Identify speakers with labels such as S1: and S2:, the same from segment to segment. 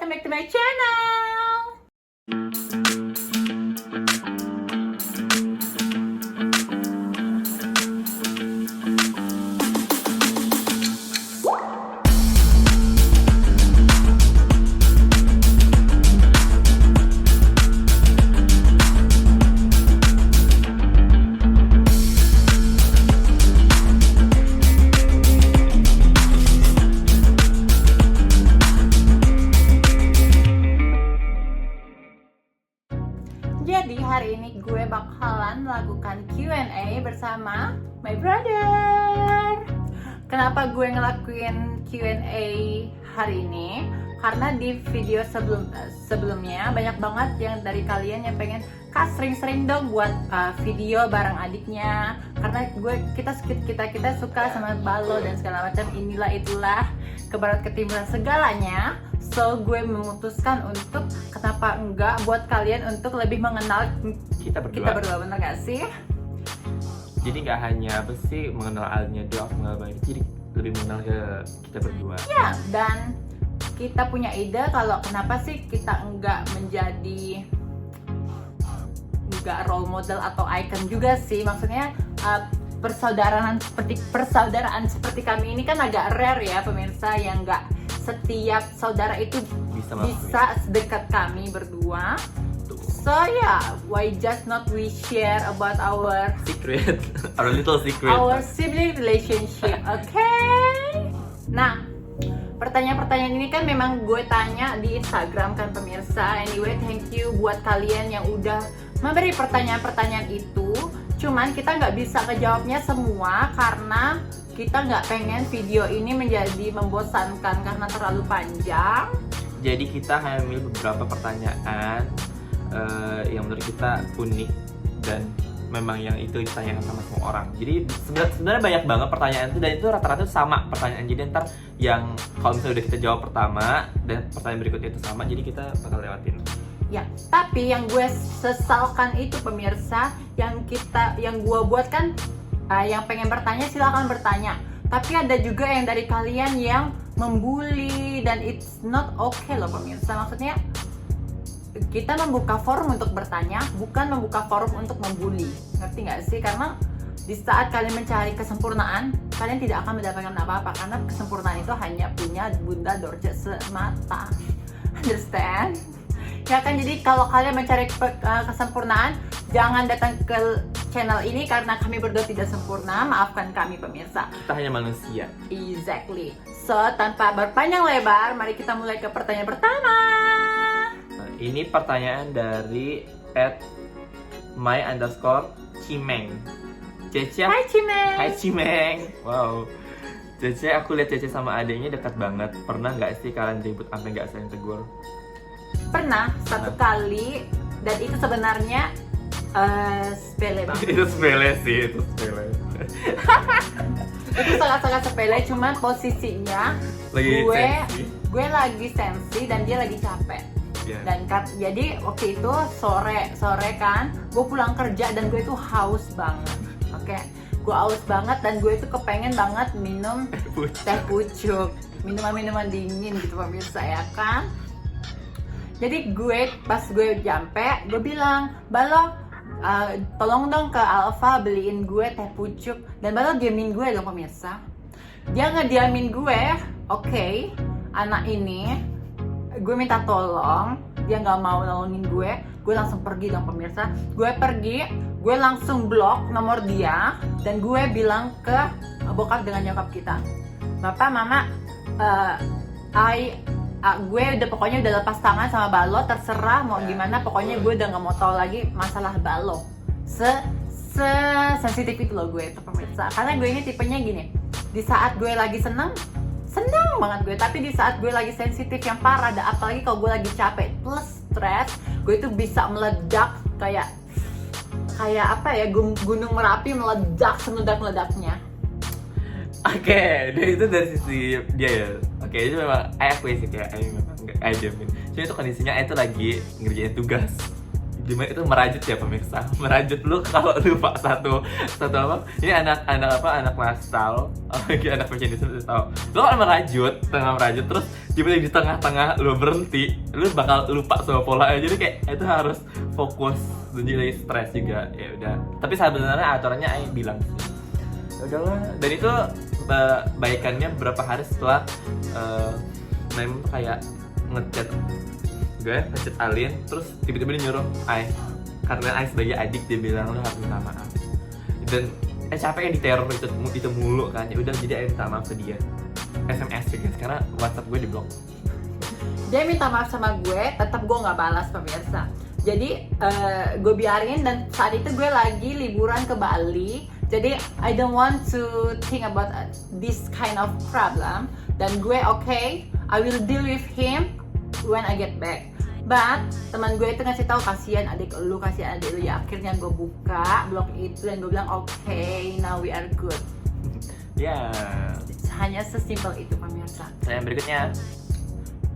S1: welcome back to my channel. Jadi hari ini gue bakalan melakukan Q&A bersama my brother. Kenapa gue ngelakuin Q&A hari ini? Karena di video sebelumnya banyak banget yang dari kalian yang pengen Kak sering-sering dong buat video bareng adiknya. Karena kita suka sama ballo dan segala macam, inilah itulah kebarat ketimuran segalanya. So gue memutuskan untuk kenapa enggak buat kalian untuk lebih mengenal kita berdua, bener gak sih?
S2: Jadi nggak hanya apa sih mengenal Alnya doang, mengenal Bang, jadi lebih mengenal ke kita berdua.
S1: Ya, dan kita punya ide kalau kenapa sih kita enggak menjadi role model atau icon juga sih. Maksudnya persaudaraan seperti kami ini kan agak rare ya pemirsa, yang enggak setiap saudara itu bisa sedekat kami berdua. So yeah, why just not we share about our
S2: secret, our little secret,
S1: our sibling relationship, okay? Nah, pertanyaan-pertanyaan ini kan memang gue tanya di Instagram kan pemirsa. Anyway, thank you buat kalian yang udah memberi pertanyaan-pertanyaan itu. Cuman kita nggak bisa ngejawabnya semua karena kita nggak pengen video ini menjadi membosankan karena terlalu panjang.
S2: Jadi kita hanya memilih beberapa pertanyaan yang menurut kita unik dan memang yang itu ditanyakan sama semua orang. Jadi sebenarnya banyak banget pertanyaan itu, dan itu rata-rata sama pertanyaan. Jadi ntar yang kalau misalnya udah kita jawab pertama dan pertanyaan berikutnya itu sama, jadi kita bakal lewatin.
S1: Ya, tapi yang gue sesalkan itu pemirsa, yang gue buat kan yang pengen bertanya silakan bertanya. Tapi ada juga yang dari kalian yang membuli, dan it's not okay loh pemirsa. Maksudnya kita membuka forum untuk bertanya, bukan membuka forum untuk membuli. Ngerti nggak sih? Karena di saat kalian mencari kesempurnaan, kalian tidak akan mendapatkan apa-apa, karena kesempurnaan itu hanya punya Bunda Dorce semata. Understand? Ya kan, jadi kalau kalian mencari kesempurnaan, jangan datang ke channel ini karena kami berdua tidak sempurna. Maafkan kami pemirsa.
S2: Kita hanya manusia.
S1: Exactly. So, tanpa berpanjang lebar, mari kita mulai ke pertanyaan pertama.
S2: Ini pertanyaan dari @my_cimeng. Cece.
S1: Hai Cimeng.
S2: Hai Cimeng. Wow. Cece, aku lihat Cece sama adiknya dekat banget. Pernah nggak sih kalian ribut sampai nggak saling tegur?
S1: Pernah satu kali, dan itu sebenarnya sepele banget.
S2: Itu sepele sih, itu sepele.
S1: Itu sangat-sangat sepele, cuman posisinya gue lagi sensi dan dia lagi capek.
S2: Yeah.
S1: Dan jadi waktu itu sore kan, gue pulang kerja dan gue itu haus banget. Oke, gue haus banget dan gue itu kepengen banget minum teh pucuk, minuman dingin gitu pemirsa ya kan. Jadi pas gue nyampe, gue bilang, Balo, tolong dong ke Alfa beliin gue teh pucuk. Dan Balo diamin gue dong pemirsa. Dia ngediamin gue, oke, anak ini, gue minta tolong, dia nggak mau nolongin gue langsung pergi dong pemirsa. Gue pergi, gue langsung blok nomor dia, dan gue bilang ke bokap dengan nyokap kita, Bapak, Mama, gue pokoknya udah lepas tangan sama Ballo, terserah mau gimana, pokoknya gue udah nggak mau tahu lagi masalah Ballo. Sensitif itu loh gue itu pemirsa, karena gue ini tipenya gini, di saat gue lagi senang banget gue, tapi di saat gue lagi sensitif yang parah, dan apalagi kalau gue lagi capek plus stres, gue itu bisa meledak kayak apa ya, gunung Merapi meledak semedak-meledaknya.
S2: Oke, itu dari sisi dia ya. Oke, itu memang aku sih kayak memang nggak jamin. Cuma itu kondisinya itu lagi ngerjain tugas. Dimana itu merajut ya pemirsa, merajut lu kalau lupa satu apa, ini anak nasal, apalagi anak fashion tahu, lu kalau merajut terus tiba-tiba di tengah-tengah lu berhenti, lu bakal lupa sama polanya, jadi kayak itu harus fokus dan jadi stres juga. Ya udah, tapi sebenarnya aturannya Aing bilang udahlah, dan itu baikannya beberapa hari setelah Mem kayak ngechat Alin, terus tiba-tiba dia nyuruh Ai, karena Ai sebagai adik dia bilang lu harus minta maaf, dan capek yang diteror itu mulu kan, ya udah jadi Ai minta maaf ke dia SMS ya guys, karena WhatsApp gue diblok.
S1: Dia minta maaf sama gue, tetap gue nggak balas pemirsa. Jadi gue biarin, dan saat itu gue lagi liburan ke Bali. Jadi I don't want to think about this kind of problem. Dan gue okay, I will deal with him when I get back. But teman gue itu ngasih tahu kasihan adik lu, ya. Akhirnya gue buka blog itu dan gue bilang okay, now we are good.
S2: Ya.
S1: Hanya sesimpel itu pemirsa.
S2: Pertanyaan berikutnya.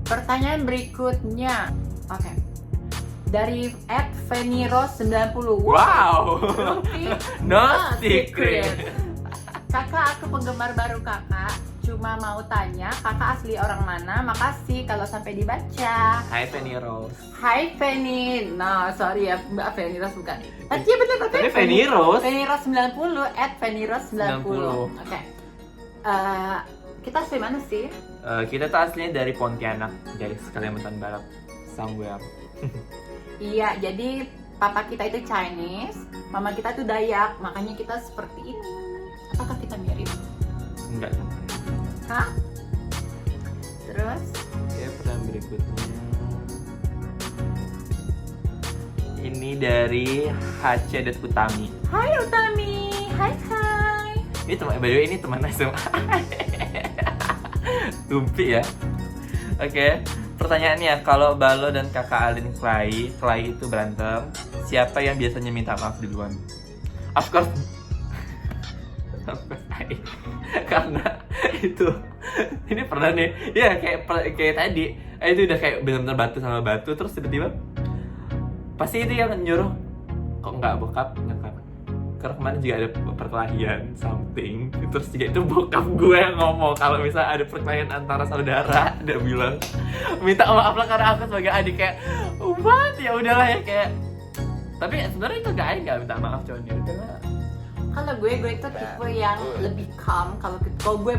S1: Pertanyaan berikutnya, oke. Dari @Feniros90.
S2: Wow. No secret.
S1: Kakak, aku penggemar baru kakak. Cuma mau tanya, kakak asli orang mana? Makasih kalau sampai dibaca.
S2: Hai Feniros.
S1: Hai Feni. Nah, sorry ya, Mbak Feniros bukan. Iya benar oke.
S2: Tapi Feniros.
S1: Feniros90 @Feniros90. Oke. Kita asli mana sih?
S2: Kita tuh aslinya dari Pontianak, guys, Kalimantan Barat, somewhere.
S1: Iya, jadi papa kita itu Chinese, mama kita tuh Dayak, makanya kita seperti ini. Apakah kita mirip?
S2: Enggak.
S1: Hah? Terus?
S2: Oke, pertanyaan berikutnya. Ini dari HC Utami.
S1: Hai Utami, hai.
S2: Ini teman, by the way ini teman SMA. Tumpi ya. Oke, pertanyaannya, kalau Balo dan kakak Alin Clay itu berantem, siapa yang biasanya minta maaf duluan? Of course I. Karena itu ini pernah nih, ya kayak tadi, itu udah kayak benar-benar batu sama batu, terus tiba-tiba pasti itu yang nyuruh, kok nggak bokap nyokap, karena kemarin juga ada perkelahian something, terus juga itu bokap gue yang ngomong kalau misalnya ada perkelahian antara saudara, dia bilang minta maaf lah karena aku sebagai adik, kayak what, ya udahlah ya, kayak tapi sebenarnya itu nggak minta maaf, cuman ya udahlah.
S1: Kalau gue itu tipe yang lebih calm. Kalau gue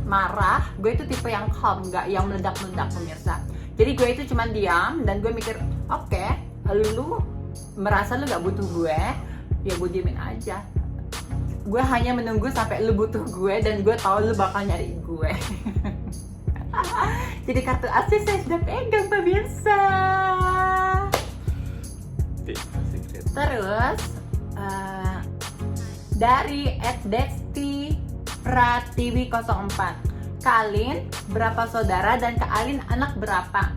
S1: marah, gue itu tipe yang calm, nggak yang meledak-meledak pemirsa. Jadi gue itu cuma diam dan gue mikir, oke, lu merasa lu nggak butuh gue, ya gue diemin aja. Gue hanya menunggu sampai lu butuh gue dan gue tahu lu bakal nyari gue. Jadi kartu asli saya sudah pegang pemirsa. Terus dari @dexti_pratiwi04, Kalin berapa saudara dan Kak Alin anak berapa?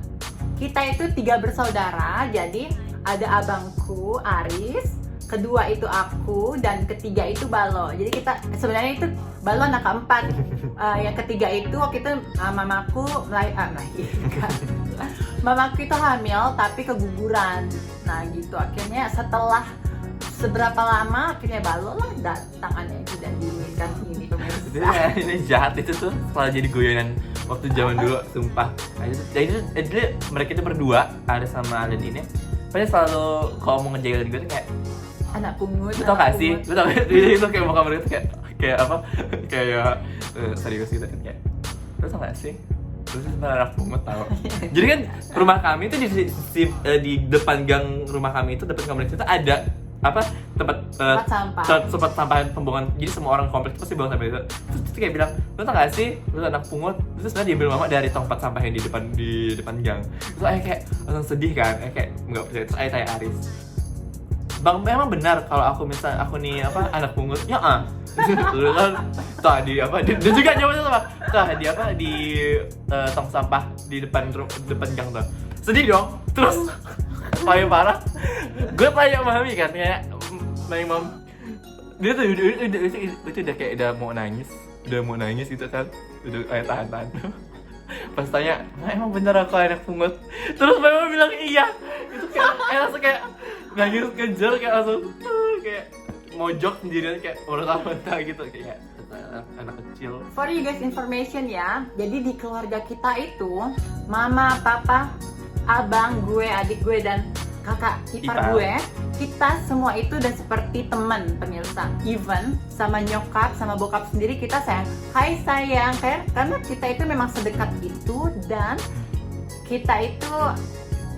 S1: Kita itu 3 bersaudara, jadi ada abangku Aris, kedua itu aku, dan ketiga itu Balo. Jadi kita sebenarnya itu Balo anak keempat. Yang ketiga itu waktu itu mamaku melahirkan. Mamaku itu hamil tapi keguguran. Nah gitu, akhirnya setelah seberapa lama akhirnya Balo lah tangannya itu dan diinginkan ini pemirsa.
S2: Ini jahat itu tuh selalu jadi goyonan waktu zaman dulu, sumpah. Jadi mereka itu berdua, ada sama Alin ini, pasti selalu kalau mau ngejailin gue tuh kayak
S1: anak pungut.
S2: Lu tau gak sih? Lu tau gak? Itu kayak muka mereka tuh kayak apa? Kayak serius gitu kan, kayak lu tau gak sih? Lu tuh sebenarnya anak pungut tau. Jadi kan rumah kami tuh di depan gang rumah kami itu, depan kompleks itu ada apa, tempat sampah pembuangan. Jadi semua orang kompleks itu pasti buang sampah itu. Terus dia kayak bilang, lu tau gak sih, lu anak pungut. Terus sebenarnya diambil mama dari tempat sampah yang di depan gang. Terus ayah kayak langsung sedih kan, kayak nggak percaya. Terus ayah tanya Aris, Bang, memang benar kalau aku nih apa anak pungut? Ya Lu kan tadi apa? Dia juga jawabnya sama. Di apa di tong sampah di depan gang tuh. Sedih dong. Terus paling parah, gue tanya Mami kan, kayak Mam, dia tuh udah kayak udah mau nangis gitu kan, udah tahan. Pas tanya, "Ma, emang bener aku anak pungut?" Terus Mama bilang iya. Itu kayak langsung kayak nangis kejar, kayak langsung kayak mojok sendirian kayak mentah-mentah gitu, kayak anak kecil.
S1: For you guys information ya, jadi di keluarga kita itu mama, papa, abang gue, adik gue, dan kakak ipar gue, kita semua itu udah seperti teman pemirsa. Even sama nyokap, sama bokap sendiri kita sayang, hai sayang, karena kita itu memang sedekat itu. Dan kita itu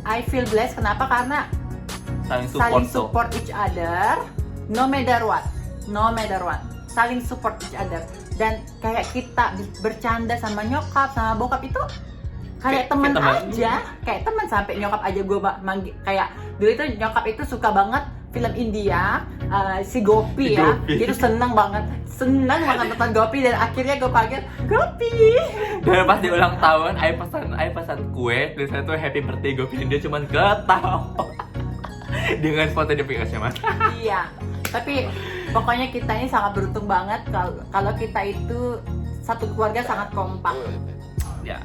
S1: I feel blessed, kenapa? Karena saling support each other, no matter what, saling support each other. Dan kayak kita bercanda sama nyokap, sama bokap itu kayak teman aja, kayak teman. Sampai nyokap aja gue manggil, kayak dulu itu nyokap itu suka banget film India, si Gopi ya, itu seneng banget nonton Gopi, dan akhirnya gue panggil Gopi.
S2: Dan pas di ulang tahun, I pesan kue, tulisannya tuh Happy Birthday Gopi, dan dia cuman ketawa dengan foto di aplikasi Mas.
S1: Iya, tapi pokoknya kita ini sangat beruntung banget kalau kita itu satu keluarga sangat kompak.
S2: Ya.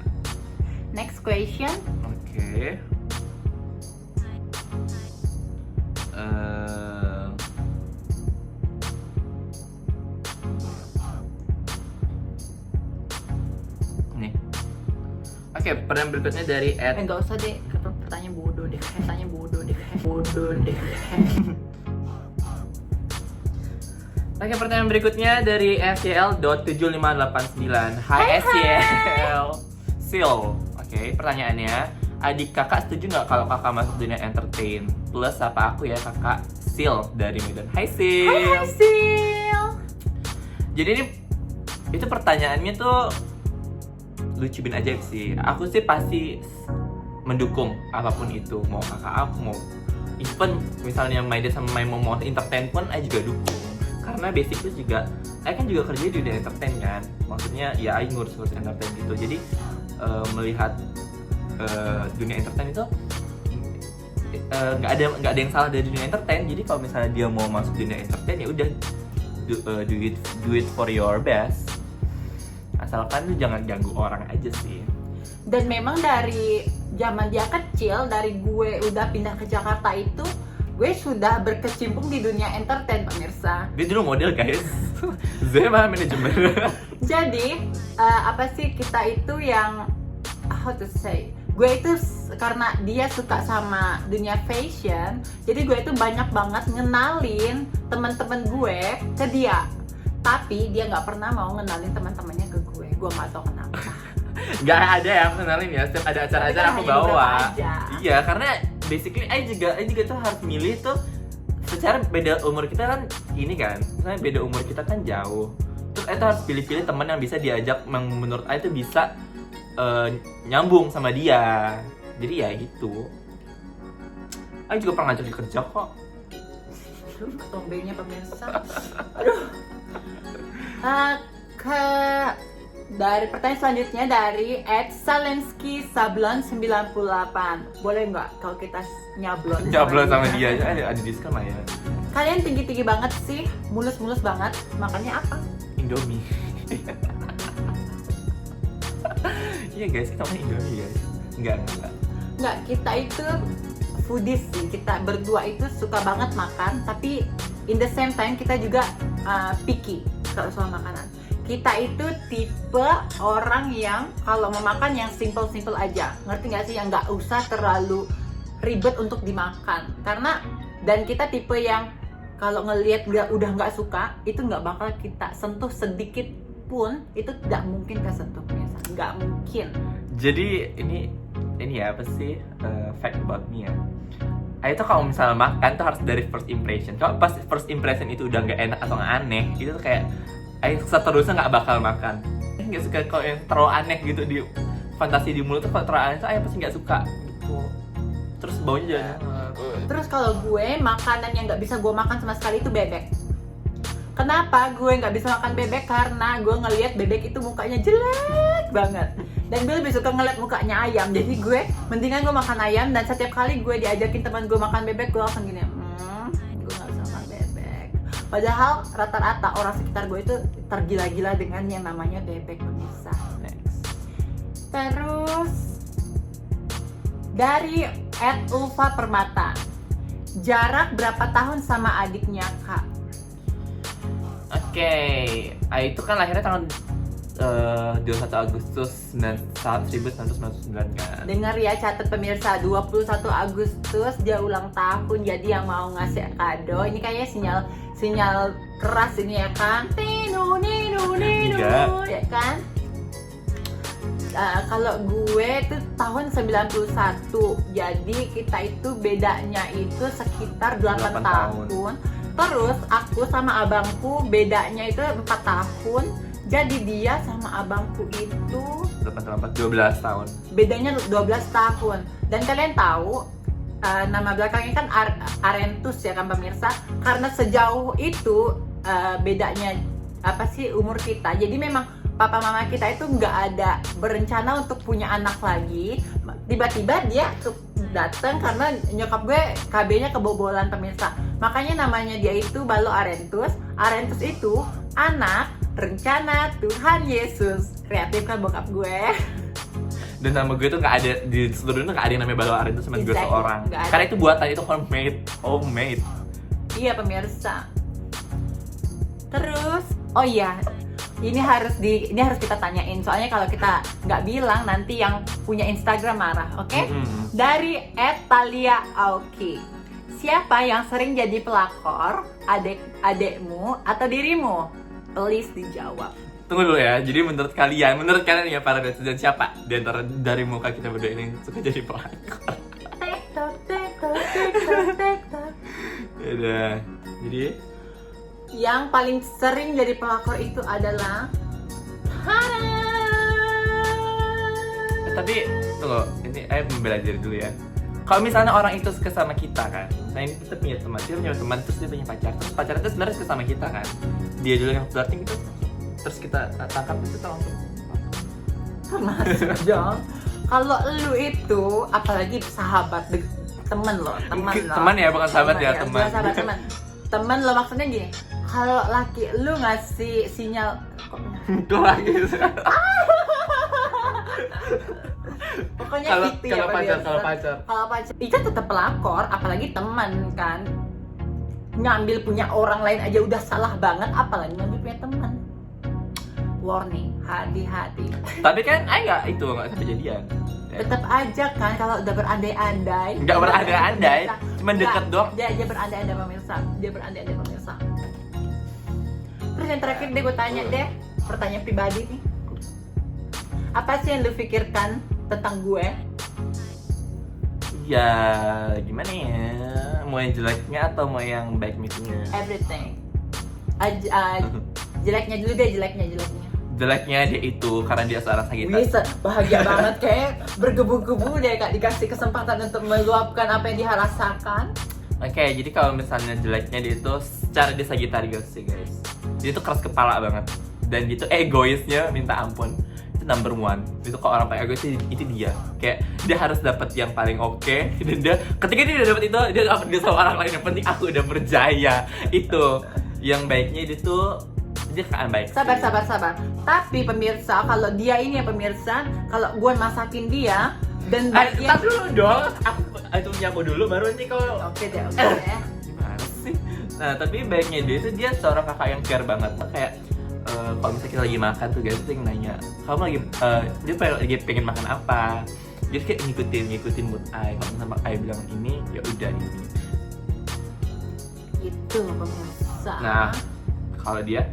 S1: Next question.
S2: Oke. Nih. Oke, pertanyaan berikutnya dari
S1: Enggak usah deh, pertanyaan bodoh deh.
S2: Oke, pertanyaan berikutnya dari SCL.7589. Hai SCL. Sil. Oke, pertanyaannya, adik kakak setuju nggak kalau kakak masuk dunia entertain? Plus apa aku ya kakak Sil dari Medan. Hai Sil.
S1: Hai Sil.
S2: Jadi ini itu pertanyaannya tuh lucu bin ajaib sih. Aku sih pasti mendukung apapun itu, mau kakak aku, mau even misalnya my dad sama my mom mau entertain pun I juga dukung. Karena basic itu juga, I kan juga kerja di dunia entertain kan. Maksudnya ya I ngurus entertain gitu. Jadi melihat dunia entertain itu nggak ada yang salah dari dunia entertain. Jadi kalau misalnya dia mau masuk dunia entertain ya udah do it for your best, asalkan lu jangan ganggu orang aja sih.
S1: Dan memang dari zaman dia kecil, dari gue udah pindah ke Jakarta itu, gue sudah berkecimpung di dunia entertain pemirsa.
S2: Dia dulu model guys. Zema manajemen.
S1: Jadi apa sih, kita itu yang how to say, gue itu karena dia suka sama dunia fashion, jadi gue itu banyak banget ngenalin teman-teman gue ke dia. Tapi dia nggak pernah mau ngenalin teman-temannya ke gue. Gue nggak tahu kenapa.
S2: Gak ada yang kenalin ya, setiap ada acara-acara aku bawa. Iya, karena basically I juga tuh harus milih tuh. Secara beda umur kita kan ini kan, misalnya beda umur kita kan jauh. Terus itu harus pilih-pilih teman yang bisa diajak, yang menurut I itu bisa nyambung sama dia. Jadi ya gitu. I juga pernah ngajak kerja kok.
S1: Aduh, ketombengnya pemirsa. Aduh. Dari pertanyaan selanjutnya dari @salensky sablon98. Boleh nggak kalau kita nyablon
S2: sama dia aja, ada diskon lah ya.
S1: Kalian tinggi-tinggi banget sih, mulus-mulus banget. Makannya apa?
S2: Indomie. Iya guys, kita makan Indomie guys. Enggak,
S1: kita itu foodies sih. Kita berdua itu suka banget makan, tapi in the same time kita juga picky kalau soal makanan. Kita itu tipe orang yang kalau mau makan yang simple aja. Ngerti nggak sih? Yang nggak usah terlalu ribet untuk dimakan. Karena dan kita tipe yang kalau ngelihat udah nggak suka, itu nggak bakal kita sentuh sedikit pun, itu tidak mungkin kesentuh biasa. Nggak mungkin.
S2: Jadi ini ya apa sih fact about me ya. Itu kalau misalnya makan tuh harus dari first impression. Kalau pas first impression itu udah nggak enak atau nggak aneh, itu tuh kayak seterusnya nggak bakal makan. Nggak suka kalau yang terlalu aneh gitu di fantasi di mulut tuh, kalau terlalu aneh tuh pasti nggak suka gitu. Terus baunya jangan.
S1: Terus kalau gue makanan yang nggak bisa gue makan sama sekali itu bebek. Kenapa gue nggak bisa makan bebek? Karena gue ngelihat bebek itu mukanya jelek banget. Dan gue lebih suka ngeliat mukanya ayam. Jadi gue mendingan gue makan ayam. Dan setiap kali gue diajakin teman gue makan bebek, gue langsung gini, gue nggak bisa makan bebek. Padahal rata-rata orang sekitar gue itu tergila-gila dengan yang namanya bebek pemirsa. Terus dari @ulfa permata, jarak berapa tahun sama adiknya kak?
S2: Oke, itu kan lahirnya tanggal 21 Agustus 1999 kan.
S1: Dengar ya, catat pemirsa, 21 Agustus dia ulang tahun. Jadi yang mau ngasih kado, ini kayaknya sinyal keras ini ya kan? Nino,
S2: Enggak.
S1: ya kan? Kalau gue itu tahun 91. Jadi kita itu bedanya itu sekitar 8 tahun. Terus aku sama abangku bedanya itu 4 tahun. Jadi dia sama abangku itu
S2: 12 tahun.
S1: bedanya 12 tahun. Dan kalian tahu nama belakangnya kan Arentus ya kan pemirsa. Karena sejauh itu bedanya apa sih umur kita. Jadi memang papa mama kita itu nggak ada berencana untuk punya anak lagi. Tiba-tiba dia datang karena nyokap gue KB-nya kebobolan pemirsa. Makanya namanya dia itu Balo Arentus. Arentus itu anak rencana Tuhan Yesus. Kreatif kan bokap gue.
S2: Dan nama gue tuh nggak ada di seluruh dunia, nggak ada yang namanya Balo Arentus, cuma gue
S1: Exactly.
S2: seorang. Karena itu buatan, itu homemade.
S1: Iya pemirsa. Terus, oh iya, ini harus kita tanyain. Soalnya kalau kita nggak bilang nanti yang punya Instagram marah, oke? Dari @talia_auki. Siapa yang sering jadi pelakor? Adekmu atau dirimu? Please dijawab.
S2: Tunggu dulu ya, jadi menurut kalian ya para netizen, siapa di antara dari muka kita berdua ini suka jadi pelakor?
S1: Tektok, tektok, tektok, tektok.
S2: Udah, jadi
S1: Yang paling sering jadi pelakor itu adalah
S2: tapi tunggu, ini membela diri dulu ya. Kalau misalnya orang itu suka sama kita kan, nah ini kita punya teman, terus dia punya pacar, terus pacarnya itu sebenarnya suka sama kita kan, dia dulu yang flirting gitu, terus kita tangkap itu kita langsung
S1: termasuk dong. Kalau lu itu apalagi sahabat temen lo.
S2: teman ya, bukan sahabat ya, teman.
S1: Bukan sahabat, temen lo, maksudnya gini, kalau laki lu ngasih sinyal
S2: itu lagi
S1: pokoknya
S2: kalau
S1: gitu ya
S2: kalau pacar
S1: itu tetap pelakor, apalagi teman kan. Ngambil punya orang lain aja udah salah banget, apalagi ngambil punya teman. Warning, hati-hati.
S2: tapi kan nggak sampai jadian.
S1: Tetap aja kan kalau udah berandai-andai.
S2: Nggak berandai-andai, cuma deket doang.
S1: Dia berandai-andai pemirsa. Terus yang terakhir deh gue tanya deh, pertanyaan pribadi nih. Apa sih yang lu pikirkan tentang gue?
S2: Ya gimana ya, mau yang jeleknya atau mau yang baik-baiknya?
S1: Everything. Jeleknya dulu deh, jeleknya.
S2: Jeleknya dia itu karena dia seorang Sagittarius.
S1: Bisa bahagia banget kayak bergebu-gebu deh kak, dikasih kesempatan untuk meluapkan apa yang dia rasakan.
S2: Oke, jadi kalau misalnya jeleknya dia itu secara dia Sagittarius sih guys. Dia tuh keras kepala banget dan dia tuh egoisnya minta ampun. Itu number one. Itu kalau orang paling egois itu dia. Kayak dia harus dapat yang paling oke, dan dia ketika dia udah dapat itu dia sama orang lain, yang penting aku udah berjaya. Itu yang baiknya dia tuh dia kan baik.
S1: Sabar. Tapi pemirsa, kalau dia ini ya pemirsa, kalau gue masakin dia dan
S2: Tapi dulu dong, itu punya aku dulu baru nanti kalau
S1: Oke deh.
S2: gimana sih? Nah tapi baiknya dia itu dia seorang kakak yang care banget. Kayak kalau misalnya kita lagi makan tuh guys, dia nanya kamu lagi dia pengen makan apa, jadi kayak ngikutin mood kalau sama I bilang ini ya udah ini.
S1: Itu pemirsa.
S2: Nah kalau dia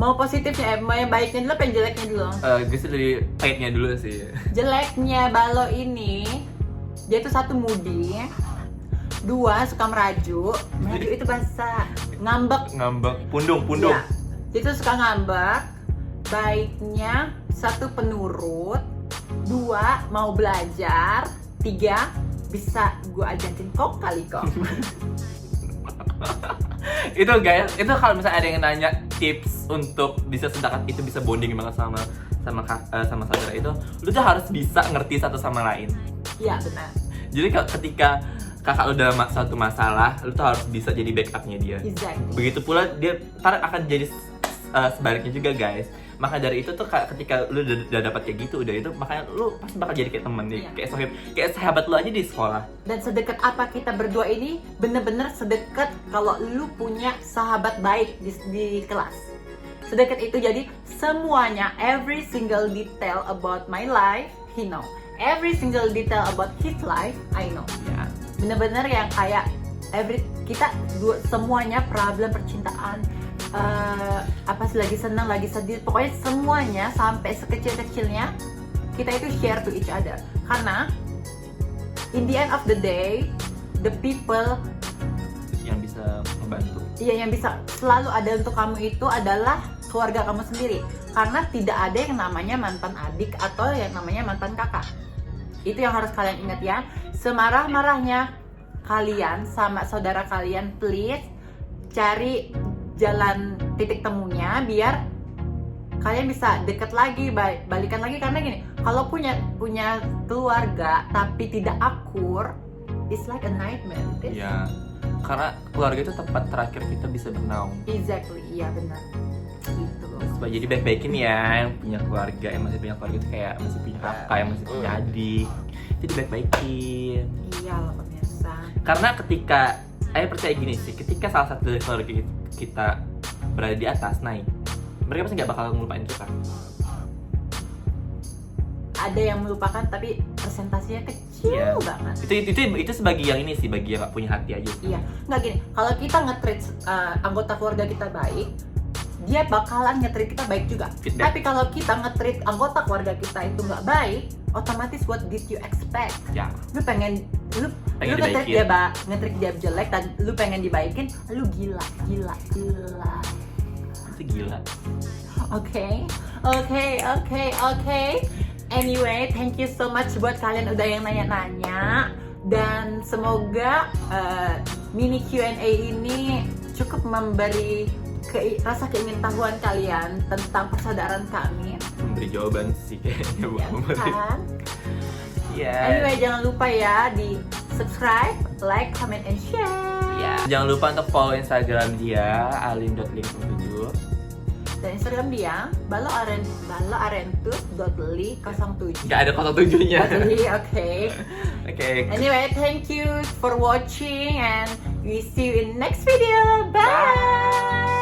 S1: mau positifnya, mau yang baiknya dulu apa yang jeleknya dulu?
S2: gue sih dari pahitnya dulu sih.
S1: Jeleknya Balo ini, dia itu satu moody, dua suka merajuk itu bahasa ngambek.
S2: Pundung
S1: Ya, dia tuh suka ngambek. Baiknya satu penurut, dua mau belajar, tiga bisa gue ajakin kok kali kok.
S2: Itu guys, itu kalau misalnya ada yang nanya tips untuk bisa sedekat itu, bisa bonding banget sama saudara itu, lu tuh harus bisa ngerti satu sama lain.
S1: Iya benar.
S2: Jadi ketika kakak lu dalam satu masalah, lu tuh harus bisa jadi backupnya dia.
S1: Exactly.
S2: Begitu pula dia akan jadi sebaliknya juga guys. Maka dari itu tuh ketika lu udah dapat kayak gitu, udah itu makanya lu pasti bakal jadi kayak temen nih, kayak sahabat lu aja di sekolah.
S1: Dan sedekat apa kita berdua ini, bener-bener sedekat kalau lu punya sahabat baik di kelas. Sedekat itu, jadi semuanya, every single detail about my life, he know. Every single detail about his life, I know.
S2: Ya.
S1: Bener-bener yang kayak kita semuanya problem percintaan, apa sih, lagi senang, lagi sedih, pokoknya semuanya sampai sekecil-kecilnya kita itu share to each other. Karena in the end of the day, the people
S2: yang bisa membantu,
S1: yang bisa selalu ada untuk kamu itu adalah keluarga kamu sendiri. Karena tidak ada yang namanya mantan adik atau yang namanya mantan kakak. Itu yang harus kalian ingat ya. Semarah-marahnya kalian sama saudara kalian, please cari jalan titik temunya biar kalian bisa deket lagi, balikan lagi. Karena gini, kalau punya keluarga tapi tidak akur, it's like a nightmare.
S2: ya, karena keluarga itu tempat terakhir kita bisa bernaung.
S1: Exactly, iya benar. Gitu.
S2: Jadi baik-baikin ya, yang punya keluarga, yang masih punya keluarga itu kayak masih punya kakak, yang masih punya adik, jadi baik-baikin.
S1: Iya lah pemirsa.
S2: Karena ketika, percaya gini sih, ketika salah satu dari keluarga kita berada di atas, naik, mereka pasti nggak bakal ngelupain kita.
S1: Ada yang melupakan tapi presentasinya kecil banget.
S2: Itu sebagai yang ini sih, bagi yang nggak punya hati aja.
S1: Iya, nggak gini. Kalau kita nge-treat anggota keluarga kita baik, dia bakalan nge-treat kita baik juga.
S2: Feedback.
S1: Tapi kalau kita nge-treat anggota keluarga kita itu nggak baik, otomatis what did you expect?
S2: Ya.
S1: Lu pengen nge-treat dia jelek dan lu pengen dibaikin, lu gila.
S2: Itu gila.
S1: Oke. Anyway, thank you so much buat kalian udah yang nanya-nanya, dan semoga mini Q&A ini cukup memberi rasa keingintahuan kalian tentang persaudaraan kami.
S2: Memberi jawaban sih kayaknya,
S1: Ya kan?
S2: Iya.
S1: Anyway, jangan lupa ya di subscribe, like, comment, and share.
S2: Ya. Jangan lupa untuk follow Instagram dia, alin.link07.
S1: Dan Instagram dia baloarentus.li07.
S2: Nggak ada 07-nya.
S1: Oke.
S2: Oke.
S1: Anyway, thank you for watching and we see you in next video. Bye.